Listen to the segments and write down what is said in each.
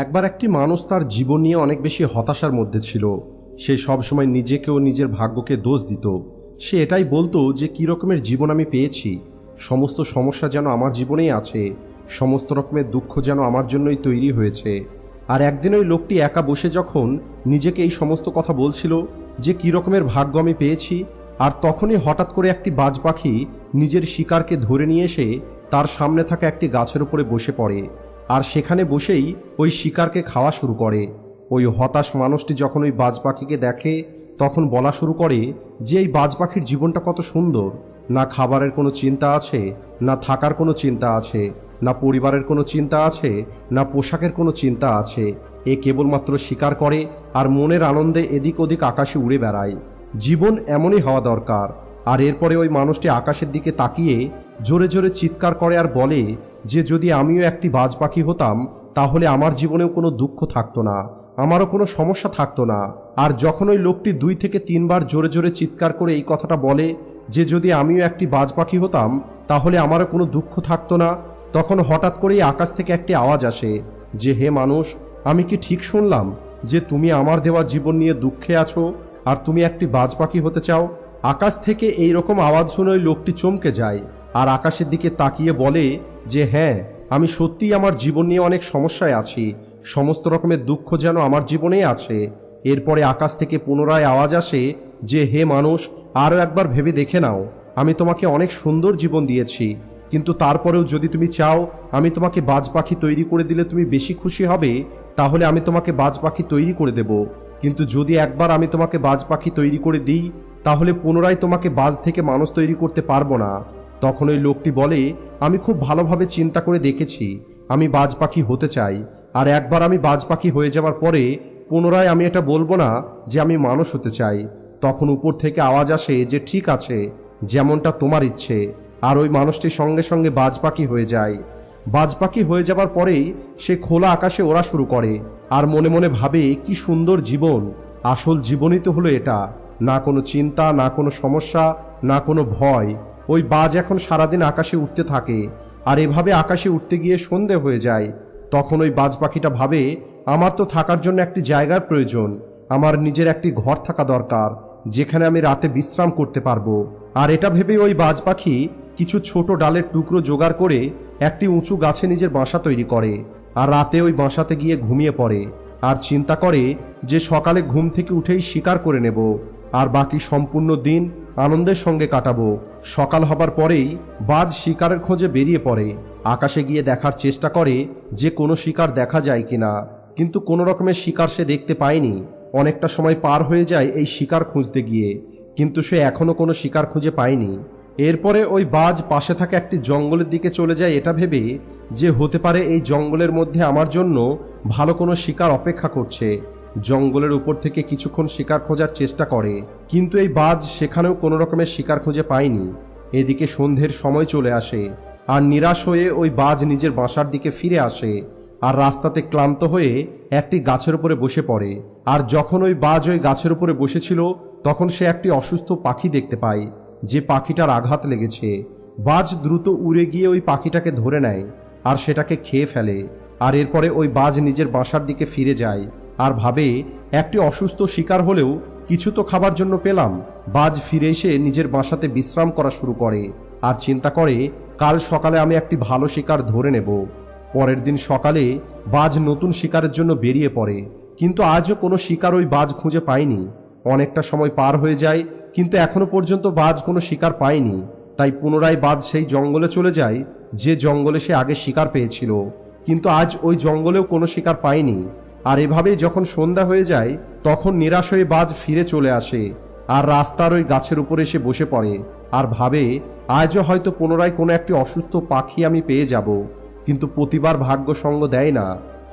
একবার একটি মানুষ তার জীবন নিয়ে অনেক বেশি হতাশার মধ্যে ছিল। সে সবসময় নিজেকে ও নিজের ভাগ্যকে দোষ দিত। সে এটাই বলতো যে কী রকমের জীবন আমি পেয়েছি, সমস্ত সমস্যা যেন আমার জীবনেই আছে, সমস্ত রকমের দুঃখ যেন আমার জন্যই তৈরি হয়েছে। আর একদিন ওই লোকটি একা বসে যখন নিজেকে এই সমস্ত কথা বলছিল যে কী রকমের ভাগ্য আমি পেয়েছি, আর তখনই হঠাৎ করে একটি বাজ পাখি নিজের শিকারকে ধরে নিয়ে এসে তার সামনে থাকা একটি গাছের উপরে বসে পড়ে, আর সেখানে বসেই ওই শিকারকে খাওয়া শুরু করে। ওই হতাশ মানুষটি যখন ওই বাজ পাখিকে দেখে তখন বলা শুরু করে যে এই বাজ পাখির জীবনটা কত সুন্দর, না খাবারের কোনো চিন্তা আছে, না থাকার কোনো চিন্তা আছে, না পরিবারের কোনো চিন্তা আছে, না পোশাকের কোনো চিন্তা আছে। এ কেবলমাত্র শিকার করে আর মনের আনন্দে এদিক ওদিক আকাশে উড়ে বেড়ায়। জীবন এমনই হওয়া দরকার। আর এরপরে ওই মানুষটি আকাশের দিকে তাকিয়ে জোরে জোরে চিৎকার করে আর বলে যে যদি আমিও একটি বাজ পাখি হতাম তাহলে আমার জীবনেও কোনো দুঃখ থাকতো না, আমারও কোনো সমস্যা থাকতো না। আর যখন ওই লোকটি 2 থেকে 3 বার জোরে জোরে চিৎকার করে এই কথাটা বলে যে যদি আমিও একটি বাজ পাখি হতাম তাহলে আমারও কোনো দুঃখ থাকতো না, তখন হঠাৎ করেই আকাশ থেকে একটি আওয়াজ আসে যে হে মানুষ, আমি কি ঠিক শুনলাম যে তুমি আমার দেওয়া জীবন নিয়ে দুঃখে আছো আর তুমি একটি বাজ পাখি হতে চাও? আকাশ থেকে এই রকম আওয়াজ শুনে ওই লোকটি চমকে যায় আর আকাশের দিকে তাকিয়ে বলে যে হ্যাঁ, আমি সত্যিই আমার জীবন নিয়ে অনেক সমস্যায় আছি, সমস্ত রকমের দুঃখ যেন আমার জীবনেই আছে। এরপরে আকাশ থেকে পুনরায় আওয়াজ আসে যে হে মানুষ, আরও একবার ভেবে দেখে নাও, আমি তোমাকে অনেক সুন্দর জীবন দিয়েছি, কিন্তু তারপরেও যদি তুমি চাও আমি তোমাকে বাজ পাখি তৈরি করে দিলে তুমি বেশি খুশি হবে, তাহলে আমি তোমাকে বাজ পাখি তৈরি করে দেব। কিন্তু যদি একবার আমি তোমাকে বাজ পাখি তৈরি করে দিই তাহলে পুনরায় তোমাকে বাজ থেকে মানুষ তৈরি করতে পারবো না। তখন ওই লোকটি বলে আমি খুব ভালোভাবে চিন্তা করে দেখেছি, আমি বাজ পাখি হতে চাই, আর একবার আমি বাজ পাখি হয়ে যাওয়ার পরে পুনরায় আমি এটা বলবো না যে আমি মানুষ হতে চাই। তখন উপর থেকে আওয়াজ আসে যে ঠিক আছে, যেমনটা তোমার ইচ্ছে। আর ওই মানুষটি সঙ্গে সঙ্গে বাজ পাখি হয়ে যায়। বাজ পাখি হয়ে যাবার পরেই সে খোলা আকাশে ওড়া শুরু করে আর মনে মনে ভাবে কি সুন্দর জীবন, আসল জীবনই তো হলো এটা, না কোনো চিন্তা, না কোনো সমস্যা, না কোনো ভয়। ওই বাজ এখন সারাদিন আকাশে উঠতে থাকে আর এভাবে আকাশে উঠতে গিয়ে সন্ধে হয়ে যায়। তখন ওই বাজ পাখিটা ভাবে আমার তো থাকার জন্য একটি জায়গার প্রয়োজন, আমার নিজের একটি ঘর থাকা দরকার যেখানে আমি রাতে বিশ্রাম করতে পারবো। আর এটা ভেবে ওই বাজ পাখি কিছু ছোট ডালের টুকরো জোগাড় করে একটি উঁচু গাছে নিজের বাসা তৈরি করে আর রাতে ওই বাসাতে গিয়ে ঘুমিয়ে পড়ে আর চিন্তা করে যে সকালে ঘুম থেকে উঠেই শিকার করে নেব আর বাকি সম্পূর্ণ দিন আনন্দের সঙ্গে কাটাবো। সকাল হবার পরেই বাজ শিকারের খোঁজে বেরিয়ে পড়ে, আকাশে গিয়ে দেখার চেষ্টা করে যে কোনো শিকার দেখা যায় কিনা, কিন্তু কোনো রকমের শিকার সে দেখতে পায়নি। অনেকটা সময় পার হয়ে যায় এই শিকার খুঁজতে গিয়ে, কিন্তু সে এখনো কোনো শিকার খুঁজে পায়নি। এরপরে ওই বাজ পাশে থাকা একটি জঙ্গলের দিকে চলে যায় এটা ভেবে যে হতে পারে এই জঙ্গলের মধ্যে আমার জন্য ভালো কোনো শিকার অপেক্ষা করছে। জঙ্গলের উপর থেকে কিছুক্ষণ শিকার খোঁজার চেষ্টা করে, কিন্তু এই বাজ সেখানেও কোনো রকমের শিকার খুঁজে পায়নি। এদিকে সন্ধ্যের সময় চলে আসে আর নিরাশ হয়ে ওই বাজ নিজের বাসার দিকে ফিরে আসে আর রাস্তাতে ক্লান্ত হয়ে একটি গাছের উপরে বসে পড়ে। আর যখন ওই বাজ ওই গাছের উপরে বসেছিল তখন সে একটি অসুস্থ পাখি দেখতে পায়, যে পাখিটার আঘাত লেগেছে। বাজ দ্রুত উড়ে গিয়ে ওই পাখিটাকে ধরে নেয় আর সেটাকে খেয়ে ফেলে। আর এরপরে ওই বাজ নিজের বাসার দিকে ফিরে যায় আর ভাবে একটি অসুস্থ শিকার হলেও কিছু তো খাবার জন্য পেলাম। বাজ ফিরে এসে নিজের বাসাতে বিশ্রাম করা শুরু করে আর চিন্তা করে কাল সকালে আমি একটি ভালো শিকার ধরে নেব। পরের দিন সকালে বাজ নতুন শিকারের জন্য বেরিয়ে পড়ে, কিন্তু আজও কোনো শিকার ওই বাজ খুঁজে পায়নি। অনেকটা সময় পার হয়ে যায় কিন্তু এখনো পর্যন্ত বাজ কোনো শিকার পায়নি। তাই পুনরায় বাজ সেই জঙ্গলে চলে যায় যে জঙ্গলে সে আগে শিকার পেয়েছিল, কিন্তু আজ ওই জঙ্গলেও কোনো শিকার পায়নি। আর এভাবেই যখন সন্ধ্যা হয়ে যায় তখন নিরাশ হয়ে বাজ ফিরে চলে আসে আর রাস্তার ওই গাছের উপরে এসে বসে পড়ে আর ভাবে আজও হয়তো পুনরায় কোনো একটি অসুস্থ পাখি আমি পেয়ে যাব, কিন্তু প্রতিবার ভাগ্য সঙ্গ দেয় না।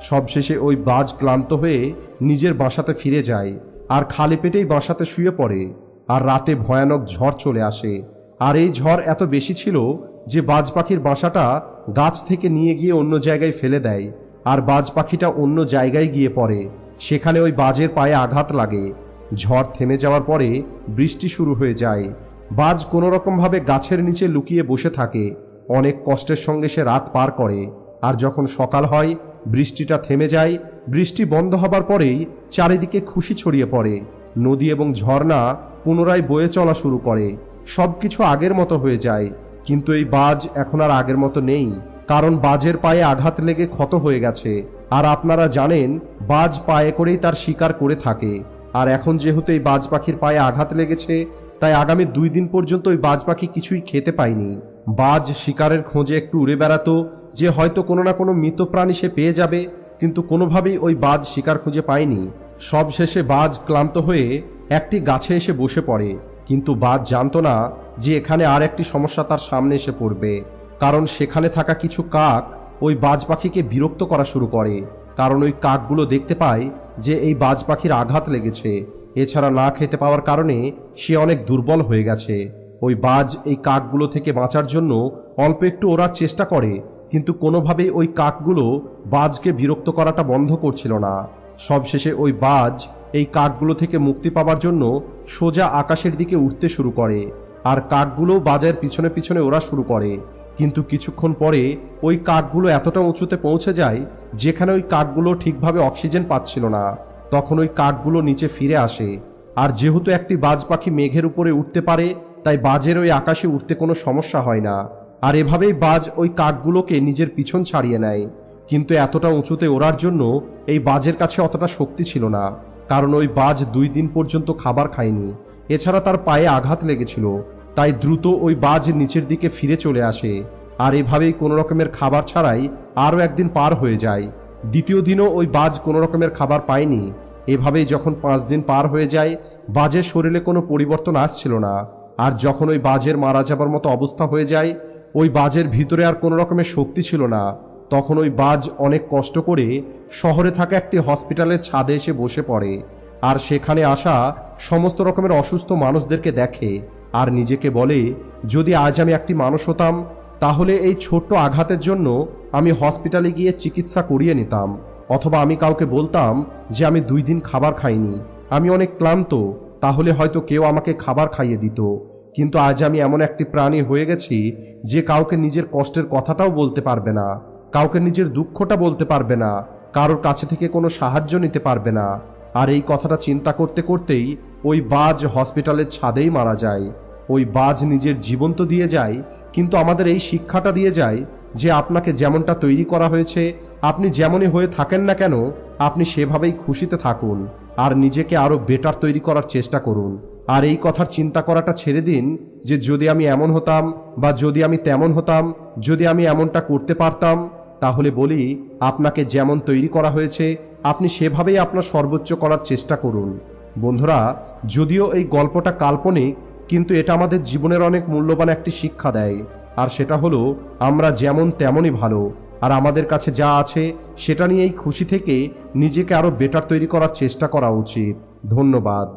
সবশেষে ওই বাজ ক্লান্ত হয়ে নিজের বাসাতে ফিরে যায় আর খালি পেটেই বাসাতে শুয়ে পড়ে। আর রাতে ভয়ানক ঝড় চলে আসে আর এই ঝড় এত বেশি ছিল যে বাজ পাখির বাসাটা গাছ থেকে নিয়ে গিয়ে অন্য জায়গায় ফেলে দেয় আর বাজ পাখিটা অন্য জায়গায় গিয়ে পড়ে। সেখানে ওই বাজের পায়ে আঘাত লাগে। ঝড় থেমে যাওয়ার পরে বৃষ্টি শুরু হয়ে যায়। বাজ কোনো রকমভাবে গাছের নিচে লুকিয়ে বসে থাকে। অনেক কষ্টের সঙ্গে সে রাত পার করে আর যখন সকাল হয় বৃষ্টিটা থেমে যায় বৃষ্টি বন্ধ হবার পরেই চারিদিকে খুশি ছড়িয়ে পড়ে। নদী এবং ঝর্ণা পুনরায় বয়ে চলা শুরু করে। সবকিছু আগের মতো হয়ে যায়। কিন্তু এই বাজ এখন আর আগের মতো নেই, কারণ বাজের পায়ে আঘাত লেগে ক্ষত হয়ে গেছে। আর আপনারা জানেন, বাজ পায়ে করেই তার শিকার করে থাকে। আর এখন যেহেতু এই বাজ পাখির পায়ে আঘাত লেগেছে, তাই আগামী 2 দিন পর্যন্ত ওই বাজ পাখি কিছুই খেতে পায়নি। বাজ শিকারের খোঁজে একটু উড়ে বেড়াতো, যে হয়তো কোনো না কোনো মৃত প্রাণী সে পেয়ে যাবে, কিন্তু কোনোভাবেই ওই বাজ শিকার খুঁজে পায়নি। সবশেষে বাজ ক্লান্ত হয়ে একটি গাছে এসে বসে পড়ে। কিন্তু বাজ জানতো না যে এখানে আর একটি সমস্যা তার সামনে এসে পড়বে, কারণ সেখানে থাকা কিছু কাক ওই বাজ পাখিকে বিরক্ত করা শুরু করে। কারণ ওই কাকগুলো দেখতে পায় যে এই বাজ পাখির আঘাত লেগেছে। এছাড়া না খেতে পাওয়ার কারণে সে অনেক দুর্বল হয়ে গেছে। ওই বাজ এই কাকগুলো থেকে বাঁচার জন্য অল্প একটু ওড়ার চেষ্টা করে, কিন্তু কোনোভাবেই ওই কাকগুলো বাজকে বিরক্ত করাটা বন্ধ করছিল না। সবশেষে ওই বাজ এই কাকগুলো থেকে মুক্তি পাওয়ার জন্য সোজা আকাশের দিকে উঠতে শুরু করে, আর কাকগুলো বাজের পিছনে পিছনে ওড়া শুরু করে। কিন্তু কিছুক্ষণ পরে ওই কাকগুলো এতটা উঁচুতে পৌঁছে যায় যেখানে ওই কাকগুলো ঠিকভাবে অক্সিজেন পাচ্ছিল না। তখন ওই কাকগুলো নিচে ফিরে আসে। আর যেহেতু একটি বাজ পাখি মেঘের উপরে উঠতে পারে, তাই বাজের ওই আকাশে উঠতে কোনো সমস্যা হয় না। আর এভাবেই বাজ ওই কাকগুলোকে নিজের পিছন ছাড়িয়ে নেয়। কিন্তু এতটা উঁচুতে ওড়ার জন্য এই বাজের কাছে অতটা শক্তি ছিল না, কারণ ওই বাজ 2 দিন পর্যন্ত খাবার খায়নি। এছাড়া তার পায়ে আঘাত লেগেছিল, তাই দ্রুত ওই বাজ নিচের দিকে ফিরে চলে আসে। আর এভাবেই কোনো রকমের খাবার ছাড়াই আরও একদিন পার হয়ে যায়। দ্বিতীয় দিনও ওই বাজ কোনো রকমের খাবার পায়নি। এভাবেই যখন 5 দিন পার হয়ে যায়, বাজের শরীরে কোনো পরিবর্তন আসছিল না। আর যখন ওই বাজের মারা যাবার মতো অবস্থা হয়ে যায়, ওই বাজের ভিতরে আর কোনো রকমের শক্তি ছিল না, তখন ওই বাজ অনেক কষ্ট করে শহরে থাকা একটি হসপিটালের ছাদে এসে বসে পড়ে। আর সেখানে আসা সমস্ত রকমের অসুস্থ মানুষদেরকে দেখে আর নিজেকে বলে, যদি আজ আমি একটি মানুষ হতাম, তাহলে এই ছোট্ট আঘাতের জন্য আমি হসপিটালে গিয়ে চিকিৎসা করিয়ে নিতাম, অথবা আমি কাউকে বলতাম যে আমি 2 দিন খাবার খাইনি, আমি অনেক ক্লান্ত, তাহলে হয়তো কেউ আমাকে খাবার খাইয়ে দিত। কিন্তু আজ আমি এমন একটি প্রাণী হয়ে গেছি যে কাউকে নিজের কষ্টের কথাটাও বলতে পারবে না, কাউকে নিজের দুঃখটা বলতে পারবে না, কারোর কাছে থেকে কোনো সাহায্য নিতে পারবে না। আর এই কথাটা চিন্তা করতে করতেই ওই বাজ হসপিটালের ছাদেই মারা যায়। ওই বাজ নিজের জীবন তো দিয়ে যায়, কিন্তু আমাদের এই শিক্ষাটা দিয়ে যায় যে আপনাকে যেমনটা তৈরি করা হয়েছে, আপনি যেমনই হয়ে থাকেন না কেন, আপনি সেভাবেই খুশিতে থাকুন আর নিজেকে আরও বেটার তৈরি করার চেষ্টা করুন। আর এই কথার চিন্তা করাটা ছেড়ে দিন যে যদি আমি এমন হতাম, বা যদি আমি তেমন হতাম, যদি আমি এমনটা করতে পারতাম। তাহলে বলি, আপনাকে যেমন তৈরি করা হয়েছে আপনি সেভাবেই আপনার সর্বোচ্চ করার চেষ্টা করুন। বন্ধুরা, যদিও এই গল্পটা কাল্পনিক, কিন্তু এটা আমাদের জীবনের অনেক মূল্যবান একটি শিক্ষা দেয়। আর সেটা হলো, আমরা যেমন তেমনই ভালো, আর আমাদের কাছে যা আছে সেটা নিয়েই খুশি থেকে নিজেকে আরও বেটার তৈরি করার চেষ্টা করা উচিত। ধন্যবাদ।